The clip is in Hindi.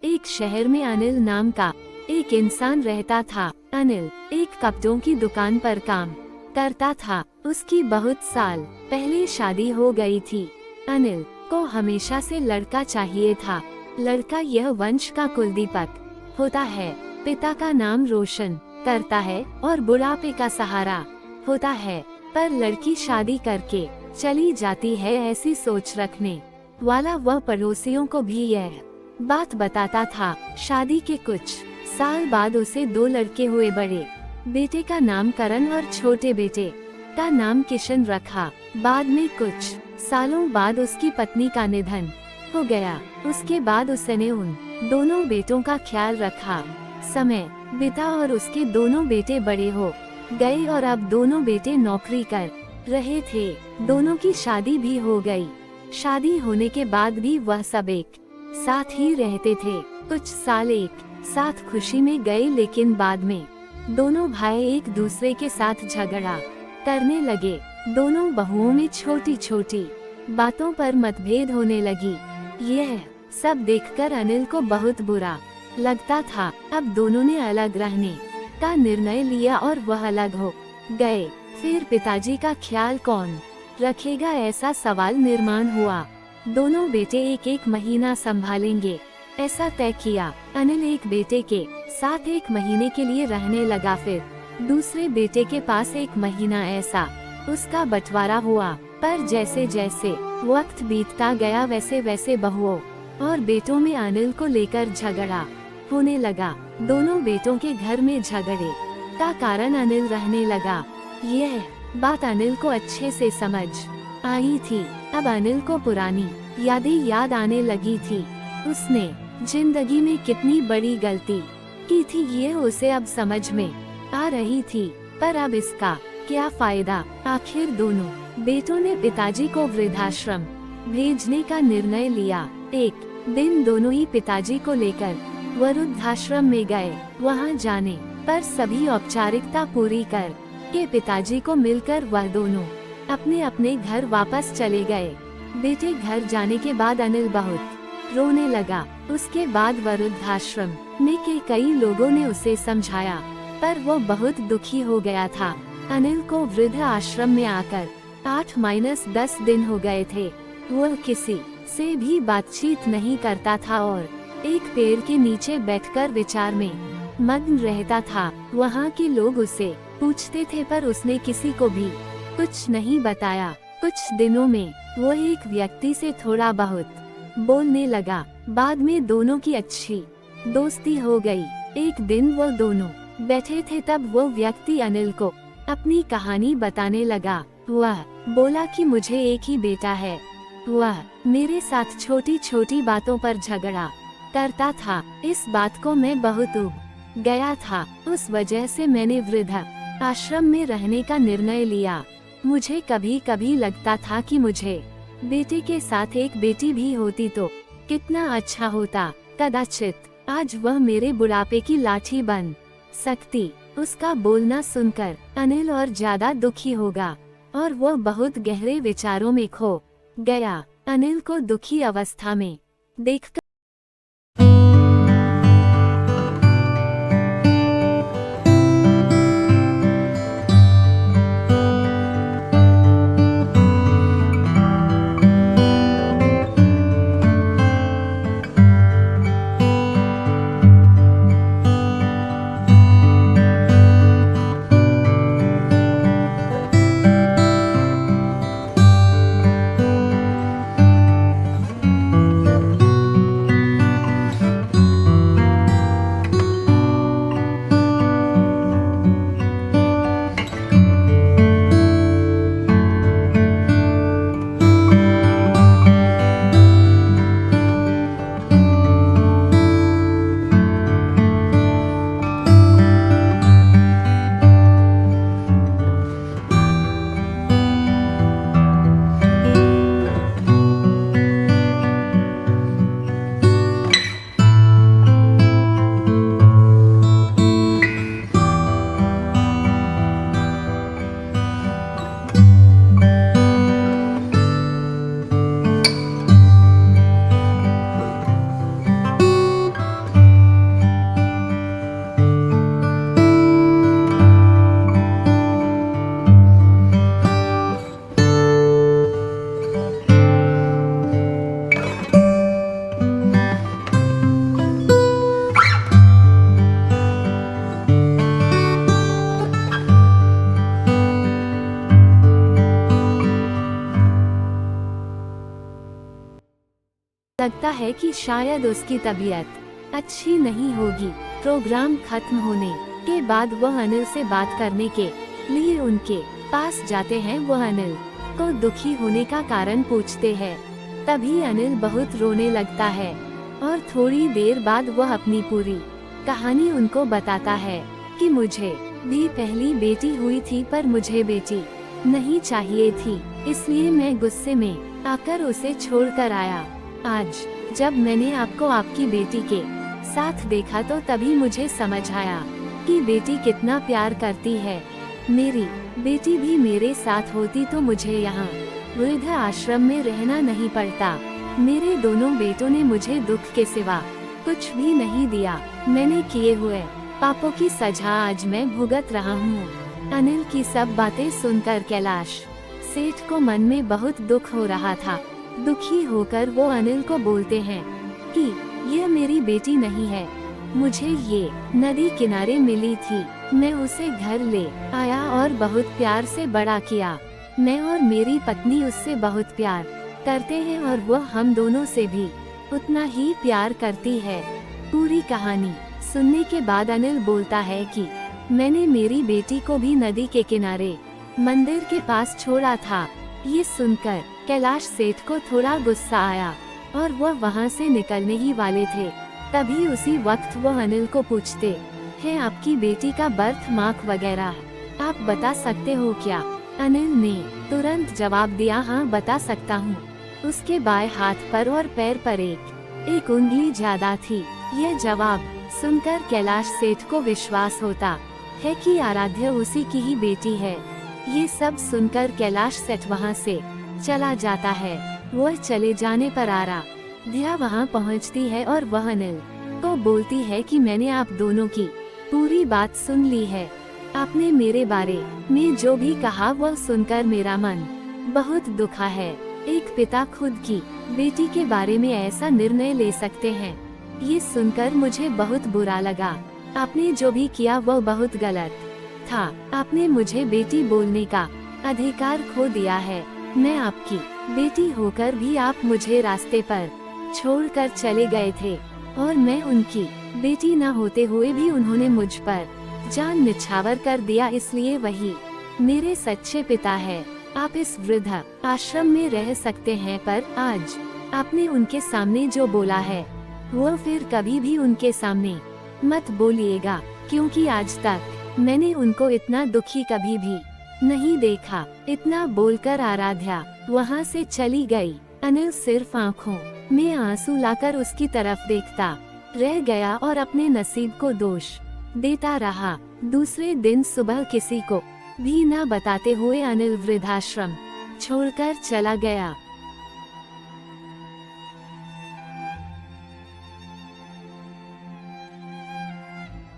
एक शहर में अनिल नाम का एक इंसान रहता था। अनिल एक कपड़ों की दुकान पर काम करता था। उसकी बहुत साल पहले शादी हो गई थी। अनिल को हमेशा से लड़का चाहिए था। लड़का यह वंश का कुलदीपक होता है, पिता का नाम रोशन करता है और बुढ़ापे का सहारा होता है। पर लड़की शादी करके चली जाती है, ऐसी सोच रखने वाला वह पड़ोसियों को भी यह बात बताता था। शादी के कुछ साल बाद उसे 2 लड़के हुए। बड़े बेटे का नाम करण और छोटे बेटे का नाम किशन रखा। बाद में कुछ सालों बाद उसकी पत्नी का निधन हो गया। उसके बाद उसने उन दोनों बेटों का ख्याल रखा। समय बीता और उसके दोनों बेटे बड़े हो गए और अब दोनों बेटे नौकरी कर रहे थे। दोनों की शादी भी हो गई। शादी होने के बाद भी वह सब एक साथ ही रहते थे। कुछ साल एक साथ खुशी में गए, लेकिन बाद में दोनों भाई एक दूसरे के साथ झगड़ा करने लगे। दोनों बहुओं में छोटी छोटी बातों पर मतभेद होने लगी। यह सब देखकर अनिल को बहुत बुरा लगता था। अब दोनों ने अलग रहने का निर्णय लिया और वह अलग हो गए। फिर पिताजी का ख्याल कौन रखेगा, ऐसा सवाल निर्माण हुआ। दोनों बेटे एक एक महीना संभालेंगे, ऐसा तय किया। अनिल एक बेटे के साथ 1 महीने के लिए रहने लगा, फिर दूसरे बेटे के पास 1 महीना, ऐसा उसका बंटवारा हुआ। पर जैसे जैसे वक्त बीतता गया वैसे वैसे बहुओं और बेटों में अनिल को लेकर झगड़ा होने लगा। दोनों बेटों के घर में झगड़े का कारण अनिल रहने लगा। यह बात अनिल को अच्छे से समझ आई थी। अब अनिल को पुरानी यादें याद आने लगी थी। उसने जिंदगी में कितनी बड़ी गलती की थी, ये उसे अब समझ में आ रही थी। पर अब इसका क्या फायदा। आखिर दोनों बेटों ने पिताजी को वृद्धाश्रम भेजने का निर्णय लिया। एक दिन दोनों ही पिताजी को लेकर वृद्धाश्रम में गए। वहां जाने पर सभी औपचारिकता पूरी कर के पिताजी को मिलकर वह दोनों अपने अपने घर वापस चले गए। बेटे घर जाने के बाद अनिल बहुत रोने लगा। उसके बाद वृद्धाश्रम में के कई लोगों ने उसे समझाया, पर वो बहुत दुखी हो गया था। अनिल को वृद्ध आश्रम में आकर 8-10 दिन हो गए थे। वह किसी से भी बातचीत नहीं करता था और एक पेड़ के नीचे बैठकर विचार में मग्न रहता था। वहाँ के लोग उसे पूछते थे, पर उसने किसी को भी कुछ नहीं बताया। कुछ दिनों में वो एक व्यक्ति से थोड़ा बहुत बोलने लगा। बाद में दोनों की अच्छी दोस्ती हो गई। एक दिन वो दोनों बैठे थे, तब वो व्यक्ति अनिल को अपनी कहानी बताने लगा। वह बोला कि मुझे एक ही बेटा है। वह मेरे साथ छोटी छोटी बातों पर झगड़ा करता था। इस बात को मैं बहुत उब गया था। उस वजह से मैंने वृद्ध आश्रम में रहने का निर्णय लिया। मुझे कभी कभी लगता था कि मुझे बेटे के साथ एक बेटी भी होती तो कितना अच्छा होता। कदाचित आज वह मेरे बुढ़ापे की लाठी बन सकती। उसका बोलना सुनकर अनिल और ज्यादा दुखी होगा और वह बहुत गहरे विचारों में खो गया। अनिल को दुखी अवस्था में देखकर लगता है कि शायद उसकी तबीयत अच्छी नहीं होगी। प्रोग्राम खत्म होने के बाद वह अनिल से बात करने के लिए उनके पास जाते हैं। वह अनिल को दुखी होने का कारण पूछते हैं। तभी अनिल बहुत रोने लगता है और थोड़ी देर बाद वह अपनी पूरी कहानी उनको बताता है कि मुझे भी पहली बेटी हुई थी, पर मुझे बेटी नहीं चाहिए थी, इसलिए मैं गुस्से में आकर उसे छोड़कर आया। आज जब मैंने आपको आपकी बेटी के साथ देखा तो तभी मुझे समझ आया कि बेटी कितना प्यार करती है। मेरी बेटी भी मेरे साथ होती तो मुझे यहाँ वृद्ध आश्रम में रहना नहीं पड़ता। मेरे दोनों बेटों ने मुझे दुख के सिवा कुछ भी नहीं दिया। मैंने किए हुए पापों की सजा आज मैं भुगत रहा हूँ। अनिल की सब बातें सुनकर कैलाश सेठ को मन में बहुत दुख हो रहा था। दुखी होकर वो अनिल को बोलते हैं कि यह मेरी बेटी नहीं है, मुझे ये नदी किनारे मिली थी। मैं उसे घर ले आया और बहुत प्यार से बड़ा किया। मैं और मेरी पत्नी उससे बहुत प्यार करते हैं और वह हम दोनों से भी उतना ही प्यार करती है। पूरी कहानी सुनने के बाद अनिल बोलता है कि मैंने मेरी बेटी को भी नदी के किनारे मंदिर के पास छोड़ा था। ये सुनकर कैलाश सेठ को थोड़ा गुस्सा आया और वह वहाँ से निकलने ही वाले थे। तभी उसी वक्त वह अनिल को पूछते हैं, आपकी बेटी का बर्थ मार्क वगैरह आप बता सकते हो क्या? अनिल ने तुरंत जवाब दिया, हाँ बता सकता हूँ। उसके बाएं हाथ पर और पैर पर एक उंगली ज्यादा थी। यह जवाब सुनकर कैलाश सेठ को विश्वास होता है कि आराध्य उसी की ही बेटी है। ये सब सुनकर कैलाश सेठ वहाँ से चला जाता है। वह चले जाने पर आराध्या वहाँ पहुँचती है और वह अनिल को बोलती है कि मैंने आप दोनों की पूरी बात सुन ली है। आपने मेरे बारे में जो भी कहा वह सुनकर मेरा मन बहुत दुखा है। एक पिता खुद की बेटी के बारे में ऐसा निर्णय ले सकते हैं, ये सुनकर मुझे बहुत बुरा लगा। आपने जो भी किया वह बहुत गलत था। आपने मुझे बेटी बोलने का अधिकार खो दिया है। मैं आपकी बेटी होकर भी आप मुझे रास्ते पर छोड़कर चले गए थे और मैं उनकी बेटी न होते हुए भी उन्होंने मुझ पर जान निछावर कर दिया, इसलिए वही मेरे सच्चे पिता है। आप इस वृद्ध आश्रम में रह सकते हैं, पर आज आपने उनके सामने जो बोला है वो फिर कभी भी उनके सामने मत बोलिएगा, क्योंकि आज तक मैंने उनको इतना दुखी कभी भी नहीं देखा। इतना बोलकर आराध्या वहाँ से चली गई। अनिल सिर्फ आँखों में आंसू लाकर उसकी तरफ देखता रह गया और अपने नसीब को दोष देता रहा। दूसरे दिन सुबह किसी को भी न बताते हुए अनिल वृद्धाश्रम छोड़कर चला गया।